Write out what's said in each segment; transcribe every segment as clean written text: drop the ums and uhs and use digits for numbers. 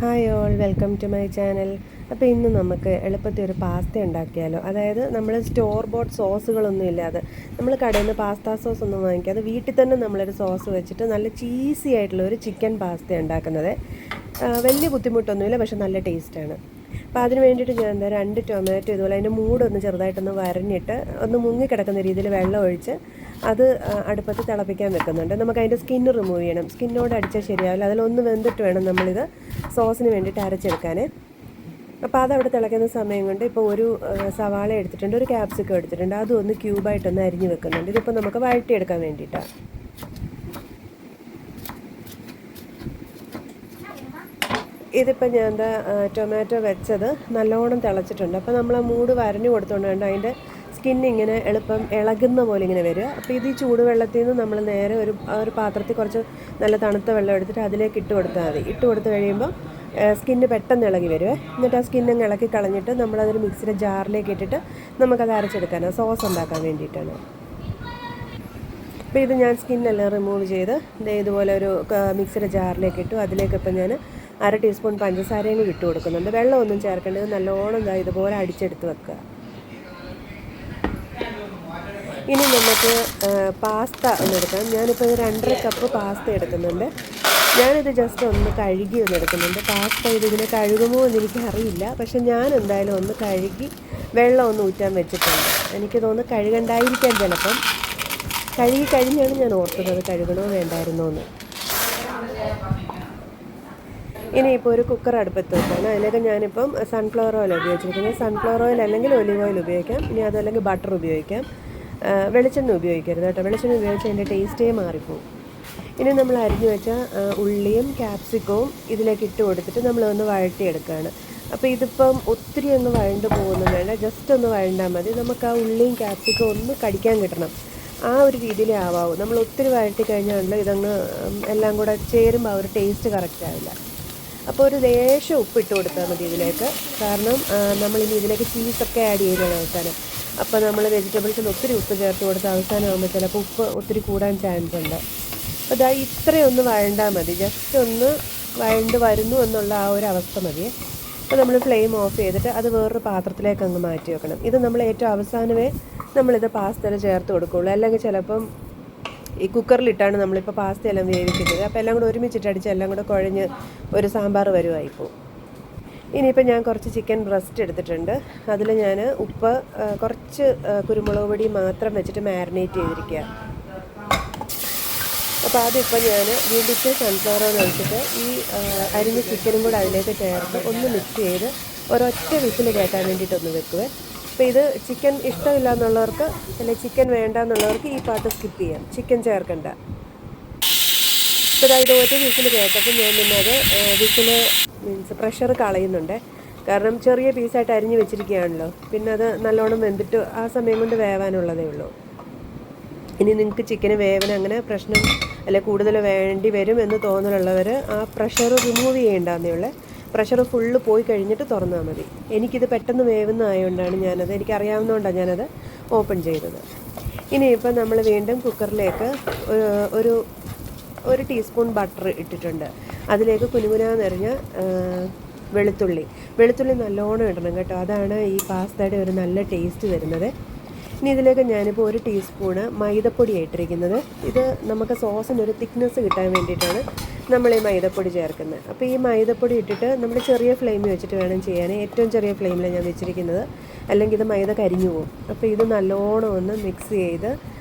Hi all, welcome to my channel. അപ്പോൾ ഇന്ന് നമുക്ക് എളുപ്പത്തിൽ ഒരു പാസ്ത ഉണ്ടാക്കിയാലോ. അതായത് നമ്മൾ സ്റ്റോർ ബോട്ട് സോസുകളൊന്നും ഇല്ലാതെ നമ്മൾ കടയിൽ നിന്ന് പാസ്ത സോസ് ഒന്നും വാങ്ങിക്കാതെ വീട്ടിൽ തന്നെ നമ്മളൊരു സോസ് വെച്ചിട്ട് നല്ല ചീസി ആയിട്ടുള്ള ഒരു ചിക്കൻ പാസ്ത ഉണ്ടാക്കുന്നത്. വലിയ ബുദ്ധിമുട്ടൊന്നുമില്ല, പക്ഷെ നല്ല ടേസ്റ്റാണ്. അപ്പോൾ അതിന് വേണ്ടിയിട്ട് ഞാൻ എന്താ 2 ടൊമാറ്റോ ഇതുപോലെ അതിൻ്റെ മൂടൊന്ന് ചെറുതായിട്ടൊന്ന് വരഞ്ഞിട്ട് ഒന്ന് മുങ്ങിക്കിടക്കുന്ന രീതിയിൽ വെള്ളം ഒഴിച്ച് അത് അടുപ്പത്ത് തിളപ്പിക്കാൻ വെക്കുന്നുണ്ട്. നമുക്ക് അതിൻ്റെ സ്കിന്ന് റിമൂവ് ചെയ്യണം. സ്കിന്നോട് അടിച്ചാൽ ശരിയാവില്ല. അതിലൊന്ന് വെന്തിട്ട് വേണം നമ്മളിത് സോസിന് വേണ്ടിയിട്ട് അരച്ചെടുക്കാൻ. അപ്പോൾ അതവിടെ തിളയ്ക്കുന്ന സമയം കൊണ്ട് ഇപ്പോൾ ഒരു സവാള എടുത്തിട്ടുണ്ട്, ഒരു ക്യാപ്സിക്കം എടുത്തിട്ടുണ്ട്, അതും ഒന്ന് ക്യൂബായിട്ടൊന്ന് അരിഞ്ഞ് വെക്കുന്നുണ്ട്. ഇതിപ്പോൾ നമുക്ക് വഴറ്റിയെടുക്കാൻ വേണ്ടിയിട്ടാണ്. ഇതിപ്പോൾ ഞാൻ എന്താ ടൊമാറ്റോ വെച്ചത് നല്ലോണം തിളച്ചിട്ടുണ്ട്. അപ്പോൾ നമ്മൾ ആ മൂട് വരഞ്ഞു കൊടുത്തുകൊണ്ട് അതിൻ്റെ സ്കിന്നിങ്ങനെ എളുപ്പം ഇളകുന്ന പോലെ ഇങ്ങനെ വരിക. അപ്പോൾ ഇത് ഈ ചൂടുവെള്ളത്തിൽ നിന്ന് നമ്മൾ നേരെ ഒരു പാത്രത്തിൽ കുറച്ച് നല്ല തണുത്ത വെള്ളം എടുത്തിട്ട് അതിലേക്ക് ഇട്ട് കൊടുത്താൽ മതി. ഇട്ട് കൊടുത്ത് കഴിയുമ്പോൾ സ്കിന്ന് പെട്ടെന്ന് ഇളകി വരുവേ. എന്നിട്ട് ആ സ്കിന്നങ്ങ് ഇളക്കി കളഞ്ഞിട്ട് നമ്മളതൊരു മിക്സിയുടെ ജാറിലേക്ക് ഇട്ടിട്ട് നമുക്കത് അരച്ചെടുക്കാനാണ്, സോസ് ഉണ്ടാക്കാൻ വേണ്ടിയിട്ടാണ്. അപ്പോൾ ഇത് ഞാൻ സ്കിന്നെല്ലാം റിമൂവ് ചെയ്ത് ഇതുപോലെ ഒരു മിക്സിയുടെ ജാറിലേക്ക് ഇട്ടു. അതിലേക്ക് ഇപ്പം ഞാൻ 1/2 ടീസ്പൂൺ പഞ്ചസാരയും ഇട്ട് കൊടുക്കുന്നുണ്ട്. വെള്ളമൊന്നും ചേർക്കേണ്ടത്, നല്ലോണം ഇതുപോലെ അടിച്ചെടുത്ത് വെക്കുക. ഇനി നമുക്ക് പാസ്ത ഒന്നെടുക്കാം. ഞാനിപ്പോൾ 2.5 കപ്പ് പാസ്ത എടുക്കുന്നുണ്ട്. ഞാനിത് ജസ്റ്റ് ഒന്ന് കഴുകി എടുക്കുന്നുണ്ട്. പാസ്ത ഇതിനെ കഴുകുമോ എന്ന് എനിക്കറിയില്ല, പക്ഷെ ഞാൻ എന്തായാലും ഒന്ന് കഴുകി വെള്ളം ഒന്ന് ഊറ്റാൻ വെച്ചിട്ടുണ്ട്. എനിക്ക് തോന്നുന്നു കഴുകണ്ടായിരിക്കാൻ, ചിലപ്പം കഴുകി കഴിഞ്ഞാണ് ഞാൻ ഓർക്കുന്നത് കഴുകണോ വേണ്ടായിരുന്നോ എന്ന്. ഇനിയിപ്പോൾ ഒരു കുക്കർ അടുപ്പത്ത് വെക്കാണ്. അതിലേക്ക് ഞാനിപ്പം സൺഫ്ലവർ ഓയിൽ ഉപയോഗിച്ചിരിക്കുന്നത്. സൺഫ്ലവർ ഓയിൽ അല്ലെങ്കിൽ ഒലിവ് ഓയിൽ ഉപയോഗിക്കാം. ഇനി അതല്ലെങ്കിൽ ബട്ടർ ഉപയോഗിക്കാം. വെളിച്ചെണ്ണ ഉപയോഗിക്കരുത് കേട്ടോ. വെളിച്ചെണ്ണ ഉപയോഗിച്ച് അതിൻ്റെ ടേസ്റ്റേ മാറിപ്പോവും. ഇനി നമ്മൾ അരിഞ്ഞു വെച്ച ഉള്ളിയും ക്യാപ്സിക്കവും ഇതിലേക്ക് ഇട്ട് കൊടുത്തിട്ട് നമ്മളൊന്ന് വഴറ്റിയെടുക്കുകയാണ്. അപ്പോൾ ഇതിപ്പം ഒത്തിരി ഒന്ന് വഴണ്ട് പോകുന്നു വേണ്ട, ജസ്റ്റ് ഒന്ന് വഴണ്ടാൽ മതി. നമുക്ക് ആ ഉള്ളിയും ക്യാപ്സിക്കവും ഒന്ന് കടിക്കാൻ കിട്ടണം, ആ ഒരു രീതിയിലേ ആവാവൂ. നമ്മൾ ഒത്തിരി വഴറ്റി കഴിഞ്ഞാണല്ലോ ഇതങ്ങ് എല്ലാം കൂടെ ചേരുമ്പോൾ ആ ഒരു ടേസ്റ്റ് കറക്റ്റ് ആവില്ല. അപ്പോൾ ഒരു ലേശം ഉപ്പിട്ട് കൊടുത്താൽ മതി ഇതിലേക്ക്. കാരണം നമ്മളിനി ഇതിലേക്ക് ചീസൊക്കെ ആഡ് ചെയ്യുന്നതാണ് അവസാനം. അപ്പോൾ നമ്മൾ വെജിറ്റബിൾസിൽ ഒത്തിരി ഉപ്പ് ചേർത്ത് കൊടുത്ത് അവസാനമാകുമ്പോൾ ചിലപ്പോൾ ഉപ്പ് ഒത്തിരി കൂടാൻ ചാൻസ് ഉണ്ട്. അപ്പോൾ ഇതാ ഇത്രയൊന്ന് വഴണ്ടാൽ മതി, ജസ്റ്റ് ഒന്ന് വഴണ്ട് വരുന്നു എന്നുള്ള ആ ഒരു അവസ്ഥ മതി. അപ്പോൾ നമ്മൾ ഫ്ലെയിം ഓഫ് ചെയ്തിട്ട് അത് വേറൊരു പാത്രത്തിലേക്ക് അങ്ങ് മാറ്റി വെക്കണം. ഇത് നമ്മൾ ഏറ്റവും അവസാനമേ നമ്മളിത് പാസ്തയിൽ ചേർത്ത് കൊടുക്കുകയുള്ളൂ. അല്ലെങ്കിൽ ചിലപ്പം ഈ കുക്കറിലിട്ടാണ് നമ്മളിപ്പോൾ പാസ്തയെല്ലാം വേവിക്കുന്നത്. അപ്പോൾ എല്ലാം കൂടെ ഒരുമിച്ചിട്ടടിച്ച് എല്ലാം കൂടെ കുഴഞ്ഞ് ഒരു സാമ്പാർ വരുമായിപ്പോൾ. ഇനിയിപ്പോൾ ഞാൻ കുറച്ച് ചിക്കൻ ബ്രസ്റ്റ് എടുത്തിട്ടുണ്ട്. അതിൽ ഞാൻ ഉപ്പ്, കുറച്ച് കുരുമുളക് പൊടി മാത്രം വെച്ചിട്ട് മാരിനേറ്റ് ചെയ്തിരിക്കുക. അപ്പോൾ അതിപ്പോൾ ഞാൻ വീണ്ടും സൺഫ്ലവർ ഓയിൽ ഒഴിച്ചിട്ട് ഈ അരിഞ്ഞ ചിക്കനും കൂടെ അതിലേക്ക് ചേർത്ത് ഒന്ന് മിക്സ് ചെയ്ത് ഒരൊറ്റ വിസിൽ കയറ്റാൻ വേണ്ടിയിട്ടൊന്ന് വെക്കുവേ. അപ്പോൾ ഇത് ചിക്കൻ ഇഷ്ടമില്ല എന്നുള്ളവർക്ക്, അല്ലെങ്കിൽ ചിക്കൻ വേണ്ട എന്നുള്ളവർക്ക് ഈ പാട്ട് സ്കിപ്പ് ചെയ്യാം, ചിക്കൻ ചേർക്കണ്ട. ഇപ്പോൾ ഇത് ഒരു വിസിൽ കേട്ടപ്പോൾ ഞാൻ പിന്നെ അത് വിസിൽ പ്രഷർ കളയുന്നുണ്ട്. കാരണം ചെറിയ പീസായിട്ട് അരിഞ്ഞ് വെച്ചിരിക്കുകയാണല്ലോ, പിന്നെ അത് നല്ലോണം വെന്തിട്ട് ആ സമയം കൊണ്ട് വേവാനുള്ളതേ ഉള്ളൂ. ഇനി നിങ്ങൾക്ക് ചിക്കന് വേവന അങ്ങനെ പ്രശ്നം അല്ലെ കൂടുതൽ വേണ്ടി വരും എന്ന് തോന്നലുള്ളവർ ആ പ്രഷർ റിമൂവ് ചെയ്യേണ്ടതേ ഉള്ളൂ. പ്രഷർ ഫുള്ള് പോയി കഴിഞ്ഞിട്ട് തുറന്നാൽ മതി. എനിക്കിത് പെട്ടെന്ന് വേവുന്നതായതുകൊണ്ടാണ് ഞാനത്, എനിക്കറിയാവുന്നതുകൊണ്ടാണ് ഞാനത് ഓപ്പൺ ചെയ്തത്. ഇനിയിപ്പോൾ നമ്മൾ വീണ്ടും കുക്കറിലേക്ക് ഒരു ടീസ്പൂൺ ബട്ടർ ഇട്ടിട്ടുണ്ട്. അതിലേക്ക് കുനുകുനാന്നറിഞ്ഞ വെളുത്തുള്ളി നല്ലോണം ഇടണം കേട്ടോ. അതാണ് ഈ പാസ്തയുടെ ഒരു നല്ല ടേസ്റ്റ് വരുന്നത്. ഇനി ഇതിലേക്ക് ഞാനിപ്പോൾ 1 ടീസ്പൂണ് മൈദപ്പൊടിയാണ് ഇട്ടിരിക്കുന്നത്. ഇത് നമുക്ക് സോസിനൊരു തിക്നെസ് കിട്ടാൻ വേണ്ടിയിട്ടാണ് നമ്മൾ ഈ മൈദപ്പൊടി ചേർക്കുന്നത്. അപ്പോൾ ഈ മൈദപ്പൊടി ഇട്ടിട്ട് നമ്മൾ ചെറിയ ഫ്ലെയിമിൽ വെച്ചിട്ട് വേണം ചെയ്യാൻ. ഏറ്റവും ചെറിയ ഫ്ലെയിമിലാണ് ഞാൻ വെച്ചിരിക്കുന്നത്, അല്ലെങ്കിൽ ഇത് മൈദ കരിഞ്ഞു പോകും. അപ്പോൾ ഇത് നല്ലോണം ഒന്ന് മിക്സ് ചെയ്ത്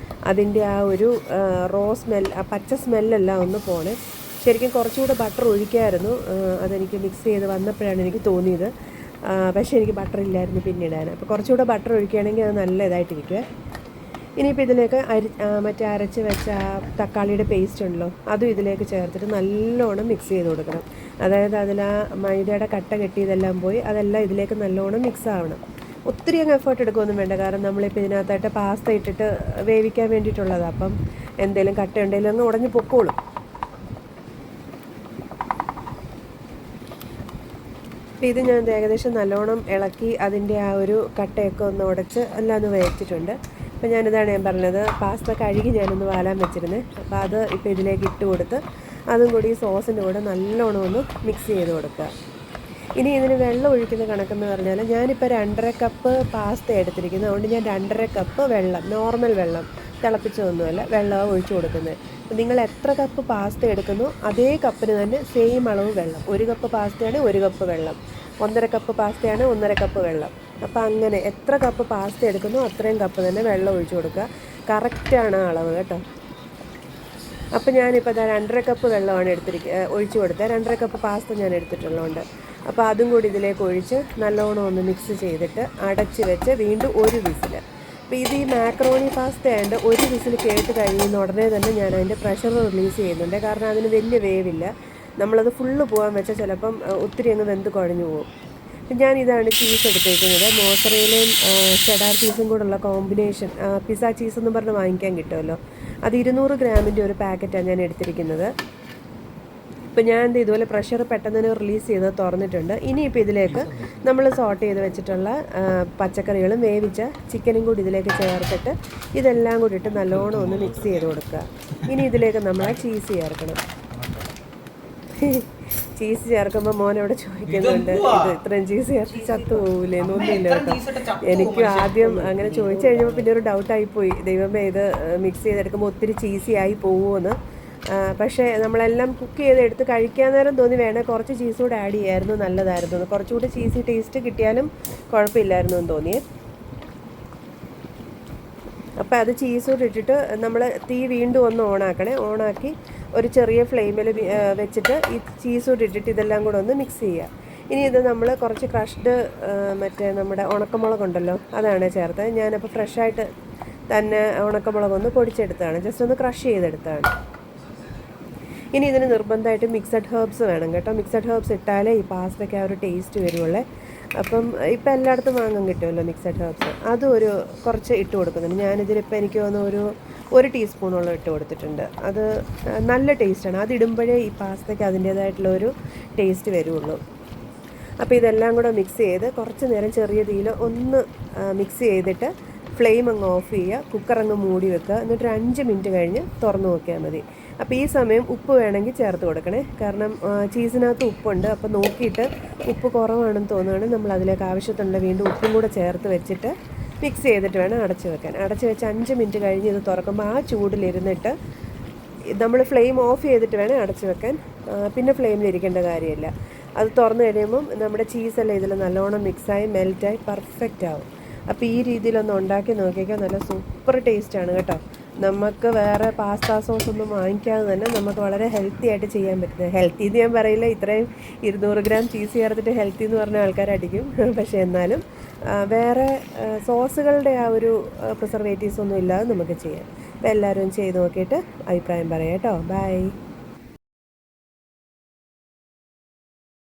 അതിൻ്റെ ആ ഒരു ആ പച്ച സ്മെല്ലെല്ലാം ഒന്ന് പോണേ. ശരിക്കും കുറച്ചുകൂടെ ബട്ടർ ഒഴിക്കായിരുന്നു, അതെനിക്ക് മിക്സ് ചെയ്ത് വന്നപ്പോഴാണ് എനിക്ക് തോന്നിയത്. പക്ഷേ എനിക്ക് ബട്ടർ ഇല്ലായിരുന്നു പിന്നിടാൻ. അപ്പോൾ കുറച്ചുകൂടെ ബട്ടർ ഒഴിക്കുകയാണെങ്കിൽ അത് നല്ല ഇതായിട്ടിരിക്കുമേ. ഇനിയിപ്പോൾ ഇതിലേക്ക് മറ്റേ അരച്ച് വെച്ച തക്കാളിയുടെ പേസ്റ്റ് ഉണ്ടല്ലോ, അതും ഇതിലേക്ക് ചേർത്തിട്ട് നല്ലോണം മിക്സ് ചെയ്ത് കൊടുക്കണം. അതായത് അതിൽ ആ മൈദയുടെ കട്ട കെട്ടിയതെല്ലാം പോയി അതെല്ലാം ഇതിലേക്ക് നല്ലോണം മിക്സ് ആവണം. ഒത്തിരി അങ്ങ് എഫേർട്ട് എടുക്കുകയൊന്നും വേണ്ട, കാരണം നമ്മളിപ്പോൾ ഇതിനകത്തായിട്ട് പാസ്ത ഇട്ടിട്ട് വേവിക്കാൻ വേണ്ടിയിട്ടുള്ളതാണ്. അപ്പം എന്തെങ്കിലും കട്ട ഉണ്ടെങ്കിലും അങ്ങ് ഉടഞ്ഞ് പൊക്കോളും. അപ്പോൾ ഇത് ഞാൻ ഏകദേശം നല്ലോണം ഇളക്കി അതിൻ്റെ ആ ഒരു കട്ടയൊക്കെ ഒന്ന് ഉടച്ച് എല്ലാം ഒന്ന് വേവിച്ചിട്ടുണ്ട്. അപ്പോൾ ഞാനിതാണ് ഞാൻ പറഞ്ഞത്, പാസ്ത കഴുകി ഞാനൊന്ന് വാലാൻ വെച്ചിരുന്നത്. അപ്പോൾ അത് ഇപ്പോൾ ഇതിലേക്ക് ഇട്ട് കൊടുത്ത് അതും കൂടി ഈ സോസിൻ്റെ കൂടെ നല്ലോണം ഒന്ന് മിക്സ് ചെയ്ത് കൊടുക്കുക. ഇനി ഇതിന് വെള്ളം ഒഴിക്കുന്ന കണക്കെന്ന് പറഞ്ഞാൽ ഞാനിപ്പോൾ 2.5 കപ്പ് പാസ്ത എടുത്തിരിക്കുന്നത്. അതുകൊണ്ട് ഞാൻ 2.5 കപ്പ് വെള്ളം, നോർമൽ വെള്ളം, തിളപ്പിച്ചതൊന്നുമല്ല, വെള്ളം ഒഴിച്ചു കൊടുക്കുന്നത്. നിങ്ങൾ എത്ര കപ്പ് പാസ്ത എടുക്കുന്നോ അതേ കപ്പിന് തന്നെ സെയിം അളവ് വെള്ളം. 1 കപ്പ് പാസ്തയാണ് 1 കപ്പ് വെള്ളം, 1.5 കപ്പ് പാസ്തയാണ് 1.5 കപ്പ് വെള്ളം. അപ്പോൾ അങ്ങനെ എത്ര കപ്പ് പാസ്ത എടുക്കുന്നോ അത്രയും കപ്പ് തന്നെ വെള്ളം ഒഴിച്ചു കൊടുക്കുക. കറക്റ്റാണ് അളവ് കേട്ടോ. അപ്പോൾ ഞാനിപ്പോൾ 2.5 കപ്പ് വെള്ളമാണ് ഒഴിച്ചു കൊടുത്തത്. 2.5 കപ്പ് പാസ്ത ഞാൻ എടുത്തിട്ടുള്ളതുകൊണ്ട്. അപ്പോൾ അതും കൂടി ഇതിലേക്ക് ഒഴിച്ച് നല്ലോണം ഒന്ന് മിക്സ് ചെയ്തിട്ട് അടച്ച് വെച്ച് വീണ്ടും 1 വിസിൽ. അപ്പോൾ ഇത് ഈ മാക്രോണി പാസ്ത ആയതുകൊണ്ട് 1 വിസിൽ കേട്ട് കഴിയുന്ന ഉടനെ തന്നെ ഞാൻ അതിൻ്റെ പ്രഷർ റിലീസ് ചെയ്യുന്നുണ്ട്. കാരണം അതിന് വലിയ വേവില്ല. നമ്മളത് ഫുള്ള് പോകാൻ വെച്ചാൽ ചിലപ്പം ഒത്തിരി അങ്ങ് വെന്ത് കുഴഞ്ഞു പോകും. ഞാനിതാണ് ചീസ് എടുത്തേക്കുന്നത്. മോസറേലയും ചെഡാർ ചീസും കൂടെയുള്ള കോമ്പിനേഷൻ പിസ്സ ചീസ് എന്ന് പറഞ്ഞ് വാങ്ങിക്കാൻ കിട്ടുമല്ലോ. അത് 200 ഗ്രാമിൻ്റെ ഒരു പാക്കറ്റാണ് ഞാൻ എടുത്തിരിക്കുന്നത്. ഇപ്പോൾ ഞാൻ ഇതുപോലെ പ്രഷർ പെട്ടെന്ന് റിലീസ് ചെയ്ത് തുറന്നിട്ടുണ്ട്. ഇനിയിപ്പോൾ ഇതിലേക്ക് നമ്മൾ സോട്ട് ചെയ്ത് വെച്ചിട്ടുള്ള പച്ചക്കറികളും വേവിച്ച ചിക്കനും കൂടി ഇതിലേക്ക് ചേർത്തിട്ട് ഇതെല്ലാം കൂടി ഇട്ട് നല്ലോണം ഒന്ന് മിക്സ് ചെയ്ത് കൊടുക്കുക. ഇനി ഇതിലേക്ക് നമ്മൾ ചീസ് ചേർക്കണം. ചീസ് ചേർക്കുമ്പോൾ മോനോട് ചോദിക്കുന്നുണ്ട്, ഇത് ഇത്രയും ചീസ് ചേർത്ത് ചത്തു പോകില്ലേ എന്നൊന്നുമില്ല കേട്ടോ. എനിക്ക് ആദ്യം അങ്ങനെ ചോദിച്ചു കഴിഞ്ഞപ്പോൾ പിന്നെ ഒരു ഡൗട്ടായിപ്പോയി, ദൈവമേ ഇത് മിക്സ് ചെയ്തെടുക്കുമ്പോൾ ഒത്തിരി ചീസി ആയി പോകുമെന്ന്. പക്ഷേ നമ്മളെല്ലാം കുക്ക് ചെയ്തെടുത്ത് കഴിക്കാൻ നേരം തോന്നി വേണേൽ കുറച്ച് ചീസ് കൂടെ ആഡ് ചെയ്യായിരുന്നു, നല്ലതായിരുന്നു. കുറച്ചുകൂടി ചീസി ടേസ്റ്റ് കിട്ടിയാലും കുഴപ്പമില്ലായിരുന്നു എന്ന് തോന്നിയേ. അപ്പോൾ അത് ചീസ് കൂടി ഇട്ടിട്ട് നമ്മൾ തീ വീണ്ടും ഒന്ന് ഓണാക്കി ഒരു ചെറിയ ഫ്ലെയിമിൽ വെച്ചിട്ട് ഈ ചീസ് കൂടി ഇട്ടിട്ട് ഇതെല്ലാം കൂടെ ഒന്ന് മിക്സ് ചെയ്യുക. ഇനി ഇത് നമ്മൾ കുറച്ച് ക്രഷ്ഡ് മറ്റേ നമ്മുടെ ഉണക്കമുളകുണ്ടല്ലോ അതാണ് ചേർത്തത്. ഞാനപ്പോൾ ഫ്രഷായിട്ട് തന്നെ ഉണക്കമുളകൊന്ന് പൊടിച്ചെടുത്തതാണ്, ജസ്റ്റ് ഒന്ന് ക്രഷ് ചെയ്തെടുത്തതാണ്. ഇനി ഇതിന് നിർബന്ധമായിട്ട് മിക്സഡ് ഹെർബ്സ് വേണം കേട്ടോ. മിക്സഡ് ഹെർബ്സ് ഇട്ടാലേ ഈ പാസ്തയ്ക്ക് ആ ഒരു ടേസ്റ്റ് വരുള്ളേ. അപ്പം ഇപ്പം എല്ലായിടത്തും വാങ്ങാൻ കിട്ടുമല്ലോ മിക്സഡ് ഹെർബ്സ്. അതും കുറച്ച് ഇട്ട് കൊടുക്കുന്നുണ്ട്. ഞാനിതിലിപ്പോൾ എനിക്ക് തോന്നുന്നു ഒരു ടീസ്പൂണോളം ഇട്ട് കൊടുത്തിട്ടുണ്ട്. അത് നല്ല ടേസ്റ്റാണ്. അതിടുമ്പോഴേ ഈ പാസ്തയ്ക്ക് അതിൻ്റേതായിട്ടുള്ളൊരു ടേസ്റ്റ് വരുള്ളൂ. അപ്പോൾ ഇതെല്ലാം കൂടെ മിക്സ് ചെയ്ത് കുറച്ച് നേരം ചെറിയ തീയിൽ ഒന്ന് മിക്സ് ചെയ്തിട്ട് ഫ്ലെയിം അങ്ങ് ഓഫ് ചെയ്യുക, കുക്കർ അങ്ങ് മൂടി വെക്കുക. എന്നിട്ട് 5 മിനിറ്റ് കഴിഞ്ഞ് തുറന്ന് നോക്കിയാൽ മതി. അപ്പോൾ ഈ സമയം ഉപ്പ് വേണമെങ്കിൽ ചേർത്ത് കൊടുക്കണേ. കാരണം ചീസിനകത്ത് ഉപ്പുണ്ട്. അപ്പോൾ നോക്കിയിട്ട് ഉപ്പ് കുറവാണെന്ന് തോന്നുകയാണെങ്കിൽ നമ്മൾ അതിലേക്ക് ആവശ്യത്തിനുള്ള വീണ്ടും ഉപ്പും കൂടെ ചേർത്ത് വെച്ചിട്ട് മിക്സ് ചെയ്തിട്ട് വേണം അടച്ച് വെക്കാൻ. അടച്ച് വെച്ച് 5 മിനിറ്റ് കഴിഞ്ഞ് ഇത് തുറക്കുമ്പോൾ ആ ചൂടിലിരുന്നിട്ട് നമ്മൾ ഫ്ലെയിം ഓഫ് ചെയ്തിട്ട് വേണം അടച്ച് വെക്കാൻ. പിന്നെ ഫ്ലെയിമിലിരിക്കേണ്ട കാര്യമില്ല. അത് തുറന്ന് കഴിയുമ്പം നമ്മുടെ ചീസെല്ലാം ഇതിൽ നല്ലോണം മിക്സായി മെൽറ്റായി പെർഫെക്റ്റ് ആവും. അപ്പോൾ ഈ രീതിയിലൊന്ന് ഉണ്ടാക്കി നോക്കിയാൽ നല്ല സൂപ്പർ ടേസ്റ്റാണ് കേട്ടോ. നമുക്ക് വേറെ പാസ്ത സോസ് ഒന്നും വാങ്ങിക്കാതെ തന്നെ നമുക്ക് വളരെ ഹെൽത്തി ആയിട്ട് ചെയ്യാൻ പറ്റുന്നത്. ഹെൽത്തി എന്ന് ഞാൻ പറയില്ല, ഇത്രയും 200 ഗ്രാം ചീസ് ചേർത്തിട്ട് ഹെൽത്തി എന്ന് പറഞ്ഞ ആൾക്കാരടിക്കും. പക്ഷേ എന്നാലും വേറെ സോസുകളുടെ ആ ഒരു പ്രിസർവേറ്റീവ്സ് ഒന്നും ഇല്ലാതെ നമുക്ക് ചെയ്യാം. അപ്പോൾ എല്ലാവരും ചെയ്ത് നോക്കിയിട്ട് അഭിപ്രായം പറയാം കേട്ടോ. ബൈ.